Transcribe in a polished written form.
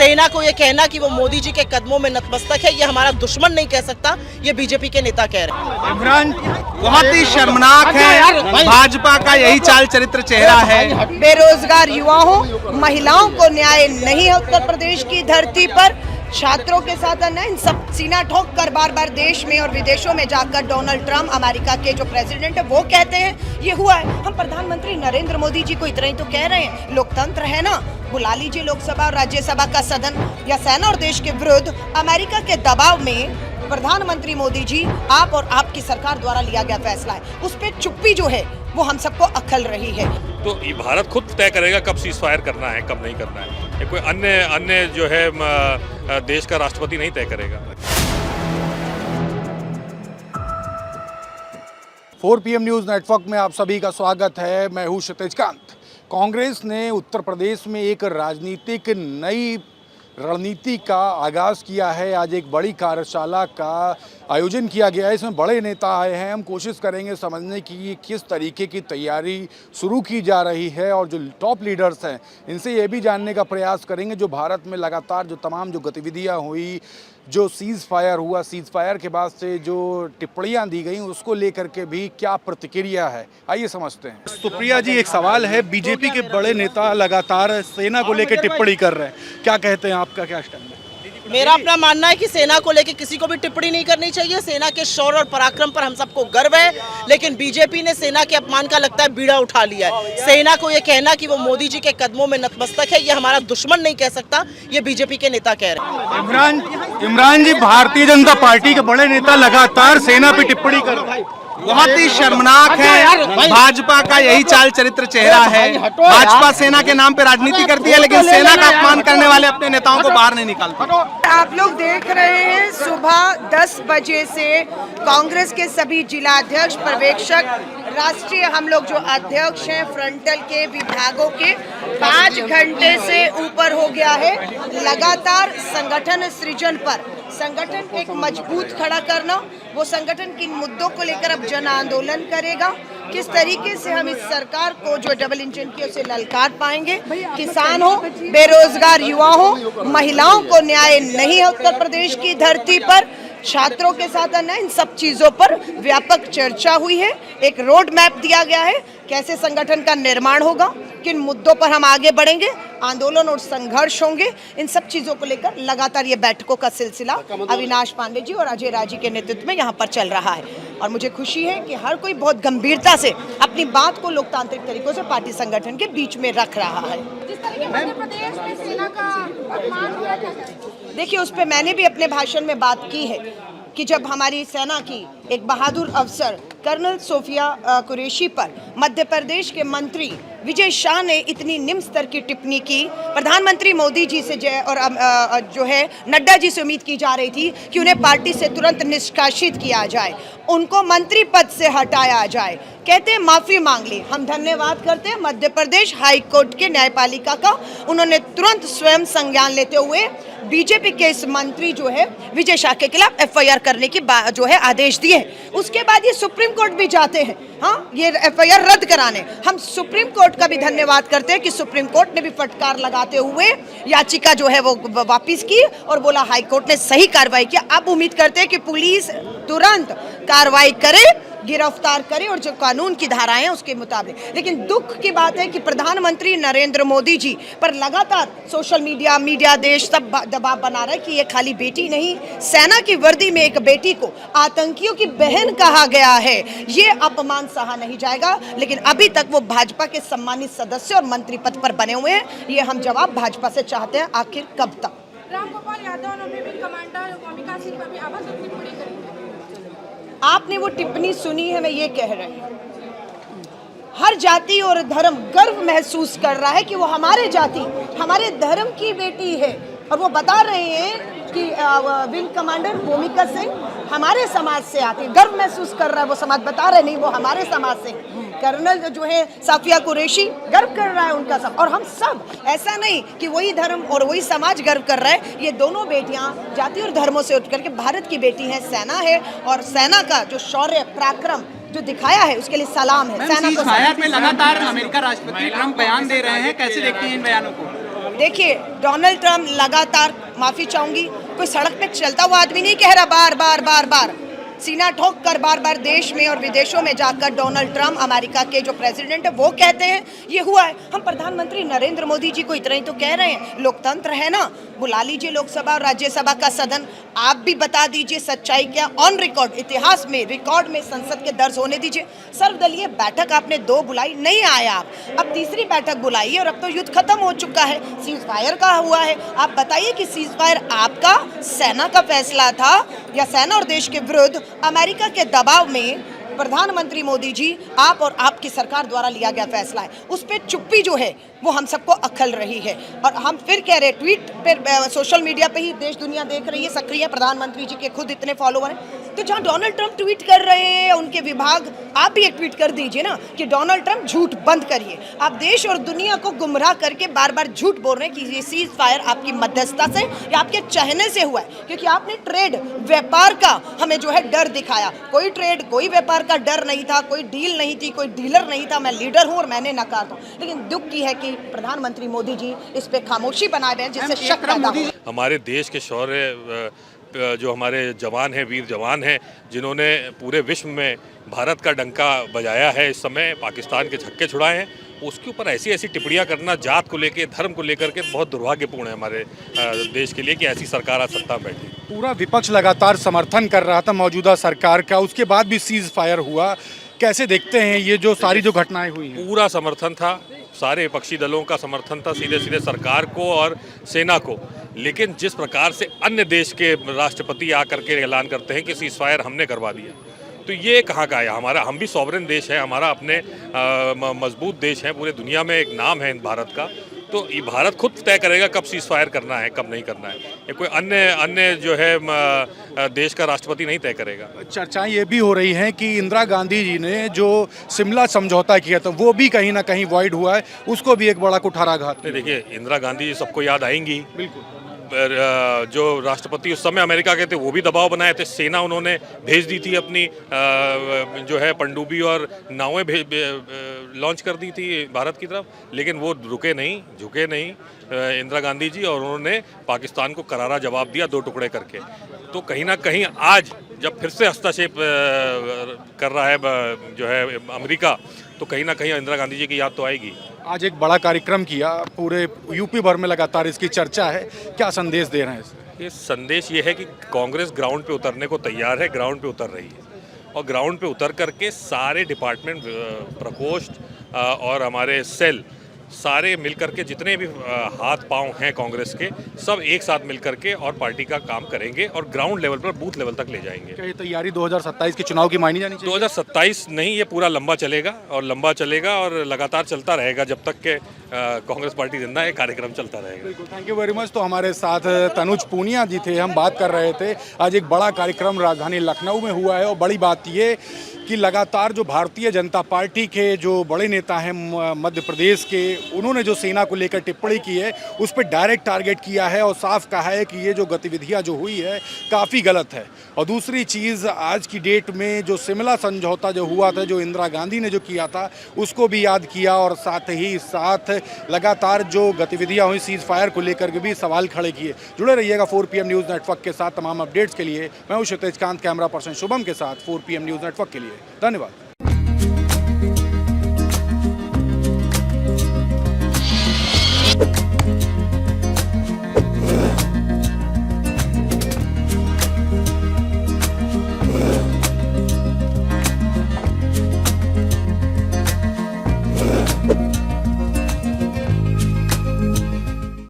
सेना को ये कहना कि वो मोदी जी के कदमों में नतमस्तक है, ये हमारा दुश्मन नहीं कह सकता, ये बीजेपी के नेता कह रहे हैं। इमरान बहुत ही शर्मनाक है, भाजपा का यही चाल चरित्र चेहरा है। बेरोजगार युवाओं, महिलाओं को न्याय नहीं है उत्तर प्रदेश की धरती पर, छात्रों के साथ अन्याय, इन सब सीना ठोक कर बार बार देश में और विदेशों में जाकर डोनाल्ड ट्रंप, अमेरिका के जो प्रेसिडेंट है, वो कहते हैं ये हुआ है। हम प्रधानमंत्री नरेंद्र मोदी जी को इतना ही तो कह रहे हैं, लोकतंत्र है ना, बुला लीजिए लोकसभा और राज्यसभा का सदन, या सेना और देश के विरुद्ध अमेरिका के दबाव में प्रधानमंत्री मोदी जी, आप और आपकी सरकार द्वारा लिया गया फैसला है, उस पर चुप्पी जो है वो हम सबको अखल रही है। तो ये भारत खुद तय करेगा कब सीज फायर करना है, कब नहीं करना है, ये कोई अन्य जो है देश का राष्ट्रपति नहीं तय करेगा। 4 PM न्यूज़ नेटवर्क में आप सभी का स्वागत है। मैं हूं क्षितिज कांत। कांग्रेस ने उत्तर प्रदेश में एक राजनीतिक नई रणनीति का आगाज़ किया है। आज एक बड़ी कार्यशाला का आयोजन किया गया है, इसमें बड़े नेता आए हैं। हम कोशिश करेंगे समझने की किस तरीके की तैयारी शुरू की जा रही है और जो टॉप लीडर्स हैं इनसे ये भी जानने का प्रयास करेंगे जो भारत में लगातार जो तमाम जो गतिविधियां हुई, जो सीज़ फायर हुआ, सीज़ फायर के बाद से जो टिप्पणियां दी गई उसको लेकर के भी क्या प्रतिक्रिया है, आइए समझते हैं। सुप्रिया जी, एक सवाल है, बीजेपी के बड़े नेता लगातार सेना को लेकर टिप्पणी कर रहे हैं, क्या कहते हैं, आपका क्या स्टैंड है? मेरा अपना मानना है कि सेना को लेकर किसी को भी टिप्पणी नहीं करनी चाहिए। सेना के शौर्य और पराक्रम पर हम सबको गर्व है, लेकिन बीजेपी ने सेना के अपमान का लगता है बीड़ा उठा लिया है। सेना को ये कहना कि वो मोदी जी के कदमों में नतमस्तक है, ये हमारा दुश्मन नहीं कह सकता, ये बीजेपी के नेता कह रहे हैं। इमरान जी, भारतीय जनता पार्टी के बड़े नेता लगातार सेना पे टिप्पणी कर रहे हैं, बहुत ही शर्मनाक है, भाजपा का यही चाल चरित्र चेहरा है। भाजपा सेना के नाम पे राजनीति करती है, लेकिन सेना का अपमान करने वाले अपने नेताओं को बाहर नहीं निकालते। आप लोग देख रहे हैं सुबह 10 बजे से कांग्रेस के सभी जिलाध्यक्ष, पर्यवेक्षक, राष्ट्रीय हम लोग जो अध्यक्ष हैं फ्रंटल के विभागों के 5 घंटे से ऊपर हो गया है लगातार संगठन सृजन पर, संगठन एक मजबूत खड़ा करना, वो संगठन किन मुद्दों को लेकर अब जन आंदोलन करेगा, किस तरीके से हम इस सरकार को जो डबल इंजन की उसे ललकार पाएंगे, किसान हो, बेरोजगार युवा हो, महिलाओं को न्याय नहीं है उत्तर प्रदेश की धरती पर, छात्रों के साथ अन्याय, इन सब चीजों पर व्यापक चर्चा हुई है। एक रोड मैप दिया गया है, कैसे संगठन का निर्माण होगा, किन मुद्दों पर हम आगे बढ़ेंगे, आंदोलन और संघर्ष होंगे, इन सब चीजों को लेकर लगातार ये बैठकों का सिलसिला अविनाश पांडे जी और अजय राजी के नेतृत्व में यहाँ पर चल रहा है। और मुझे खुशी है कि हर कोई बहुत गंभीरता से अपनी बात को लोकतांत्रिक तरीकों से पार्टी संगठन के बीच में रख रहा है। मध्य प्रदेश में सेना का अपमान हो रहा है, देखिए, उस पर मैंने भी अपने भाषण में बात की है कि जब हमारी सेना की एक बहादुर अफसर कर्नल सोफिया कुरैशी पर मध्य प्रदेश के मंत्री विजय शाह ने इतनी निम्न स्तर की टिप्पणी की, प्रधानमंत्री मोदी जी से जो है नड्डा जी से उम्मीद की जा रही थी कि उन्हें पार्टी से तुरंत निष्कासित किया जाए, उनको मंत्री पद से हटाया जाए, कहते हैं माफी मांग ली। हम धन्यवाद करते हैं मध्य प्रदेश हाई कोर्ट के न्यायपालिका का, उन्होंने तुरंत स्वयं संज्ञान लेते हुए बीजेपी के इस मंत्री जो है विजय शाह के खिलाफ FIR करने की जो है आदेश दिए। उसके बाद ये सुप्रीम कोर्ट भी जाते हैं, हाँ, ये FIR रद्द कराने। हम सुप्रीम कोर्ट का भी धन्यवाद करते हैं कि सुप्रीम कोर्ट ने भी फटकार लगाते हुए याचिका जो है वो वापस की और बोला हाई कोर्ट ने सही कार्रवाई किया। अब उम्मीद करते हैं कि पुलिस तुरंत कार्रवाई करे, गिरफ्तार करे और जो कानून की धाराएं हैं उसके मुताबिक। लेकिन दुख की बात है कि प्रधानमंत्री नरेंद्र मोदी जी पर लगातार सोशल मीडिया देश सब दबाव बना रहा है कि ये खाली बेटी नहीं, सेना की वर्दी में एक बेटी को आतंकियों की बहन कहा गया है, ये अपमान सहा नहीं जाएगा। लेकिन अभी तक वो भाजपा के सम्मानित सदस्य और मंत्री पद पर बने हुए हैं, ये हम जवाब भाजपा से चाहते हैं, आखिर कब तक। रामगोपाल यादव और विंग कमांडर मोनिका सिंह पर भी आवाज टिप्पणी करेंगे। आपने वो टिप्पणी सुनी है, मैं ये कह रही हूँ, हर जाति और धर्म गर्व महसूस कर रहा है कि वो हमारे जाति, हमारे धर्म की बेटी है, और वो बता रहे हैं कि विंग कमांडर मोनिका सिंह हमारे समाज से आती है, गर्व महसूस कर रहा है वो समाज, बता रहे नहीं वो हमारे समाज से। कर्नल जो है साफिया कुरैशी गर्व कर रहा है उनका सब, और हम सब, ऐसा नहीं कि वही धर्म और वही समाज गर्व कर रहा है, ये दोनों बेटियां जाति और धर्मों से उठ करके भारत की बेटी है, सेना है, और सेना का जो शौर्य पराक्रम जो दिखाया है उसके लिए सलाम है। सेना को में लगातार अमेरिका राष्ट्रपति ट्रंप बयान दे रहे हैं, कैसे देखते हैं इन बयानों को? देखिए, डोनाल्ड ट्रंप लगातार, माफी चाहूंगी, कोई सड़क पे चलता हुआ आदमी नहीं कह रहा बार बार बार बार, सीना ठोक कर बार बार देश में और विदेशों में जाकर डोनाल्ड ट्रंप अमेरिका के जो प्रेसिडेंट है वो कहते हैं ये हुआ है। हम प्रधानमंत्री नरेंद्र मोदी जी को इतना ही तो कह रहे हैं, लोकतंत्र है ना, बुला लीजिए लोकसभा और राज्यसभा का सदन, आप भी बता दीजिए सच्चाई क्या, ऑन रिकॉर्ड, इतिहास में, रिकॉर्ड में संसद के दर्ज होने दीजिए। सर्वदलीय बैठक आपने 2 बुलाई, नहीं आए आप, अब तीसरी बैठक बुलाई और अब तो युद्ध खत्म हो चुका है, सीज फायर का हुआ है। आप बताइए कि सीज फायर आपका, सेना का फैसला था या सेना और देश के विरुद्ध अमेरिका के दबाव में प्रधानमंत्री मोदी जी, आप और आपकी सरकार द्वारा लिया गया फैसला है। उस पर चुप्पी जो है वो हम सबको अखल रही है और हम फिर कह रहे, ट्वीट पर, सोशल मीडिया पे ही देश दुनिया देख रही है, सक्रिय प्रधानमंत्री जी के खुद इतने फॉलोवर हैं, तो जहां डोनाल्ड ट्रंप ट्वीट कर रहे हैं उनके विभाग, आप भी एक ट्वीट कर दीजिए ना कि डोनाल्ड ट्रंप झूठ बंद करिए। आप देश और दुनिया को गुमराह करके बार बार झूठ बोल रहे हैं कि ये सीज फायर आपकी मध्यस्थता से या आपके चाहने से हुआ है, क्योंकि आपने ट्रेड, व्यापार का हमें जो है डर दिखाया। कोई ट्रेड, कोई व्यापार का डर नहीं था, कोई डील नहीं थी, कोई डीलर नहीं था, मैं लीडर हूं और मैंने नकार दूं। लेकिन दुख की है कि प्रधानमंत्री मोदी जी इस पे खामोशी बनाए हुए हैं, जिससे शक पैदा हो। हमारे देश के शौर्य, जो हमारे जवान हैं, वीर जवान हैं, जिन्होंने पूरे विश्व में भारत का डंका बजाया है, इस समय पाकिस्तान के छक्के छुड़ाए हैं, उसके ऊपर ऐसी ऐसी टिप्पणियां करना जात को लेकर, धर्म को लेकर के बहुत दुर्भाग्यपूर्ण है हमारे देश के लिए कि ऐसी सरकार आज सत्ता में बैठी। पूरा विपक्ष लगातार समर्थन कर रहा था मौजूदा सरकार का, उसके बाद भी सीज फायर हुआ, कैसे देखते हैं ये जो सारी जो घटनाएं हुई हैं? पूरा समर्थन था, सारे विपक्षी दलों का समर्थन था, सीधे सीधे सरकार को और सेना को। लेकिन जिस प्रकार से अन्य देश के राष्ट्रपति आकर के ऐलान करते हैं कि सीज फायर हमने करवा दिया, तो ये कहाँ का है? हमारा, हम भी सॉवरेन देश है, हमारा अपने मजबूत देश है, पूरे दुनिया में एक नाम है भारत का, तो ये भारत खुद तय करेगा कब सीज फायर करना है, कब नहीं करना है। ये कोई अन्य जो है देश का राष्ट्रपति नहीं तय करेगा। चर्चाएं ये भी हो रही हैं कि इंदिरा गांधी जी ने जो शिमला समझौता किया था वो भी कहीं ना कहीं वॉइड हुआ है, उसको भी एक बड़ा कुठाराघात। देखिए, इंदिरा गांधी जी सबको याद आएंगी। बिल्कुल। जो राष्ट्रपति उस समय अमेरिका के थे वो भी दबाव बनाए थे, सेना उन्होंने भेज दी थी अपनी, जो है पनडुब्बी और नावें लॉन्च कर दी थी भारत की तरफ, लेकिन वो रुके नहीं, झुके नहीं इंदिरा गांधी जी, और उन्होंने पाकिस्तान को करारा जवाब दिया 2 टुकड़े करके। तो कहीं ना कहीं आज जब फिर से हस्तक्षेप कर रहा है जो है अमेरिका, तो कहीं ना कहीं इंदिरा गांधी जी की याद तो आएगी। आज एक बड़ा कार्यक्रम किया, पूरे यूपी भर में लगातार इसकी चर्चा है, क्या संदेश दे रहे हैं इससे? ये संदेश ये है कि कांग्रेस ग्राउंड पे उतरने को तैयार है, ग्राउंड पे उतर रही है, और ग्राउंड पे उतर करके सारे डिपार्टमेंट, प्रकोष्ठ और हमारे सेल, सारे मिलकर के जितने भी हाथ पांव हैं कांग्रेस के, सब एक साथ मिलकर के और पार्टी का काम करेंगे और ग्राउंड लेवल पर, बूथ लेवल तक ले जाएंगे। क्या ये तैयारी 2027 के चुनाव की मानी जानी चाहिए? 2027 नहीं, ये पूरा लंबा चलेगा और लगातार चलता रहेगा जब तक के कांग्रेस पार्टी जिंदा है, कार्यक्रम चलता रहेगा। बिल्कुल, थैंक यू वेरी मच। तो हमारे साथ तनुज पूनिया जी थे, हम बात कर रहे थे, आज एक बड़ा कार्यक्रम राजधानी लखनऊ में हुआ है और बड़ी बात ये कि लगातार जो भारतीय जनता पार्टी के जो बड़े नेता हैं मध्य प्रदेश के, उन्होंने जो सेना को लेकर टिप्पणी की है उस पर डायरेक्ट टारगेट किया है और साफ कहा है कि ये जो गतिविधियां जो हुई है काफ़ी गलत है। और दूसरी चीज़, आज की डेट में जो शिमला समझौता जो हुआ था, जो इंदिरा गांधी ने जो किया था, उसको भी याद किया और साथ ही साथ लगातार जो गतिविधियां हुई सीज फायर को लेकर के भी सवाल खड़े किए। जुड़े रहिएगा 4 PM न्यूज़ नेटवर्क के साथ तमाम अपडेट्स के लिए। मैं हूं क्षितिज कांत, कैमरा पर्सन शुभम के साथ 4 PM न्यूज़ नेटवर्क के लिए। धन्यवाद।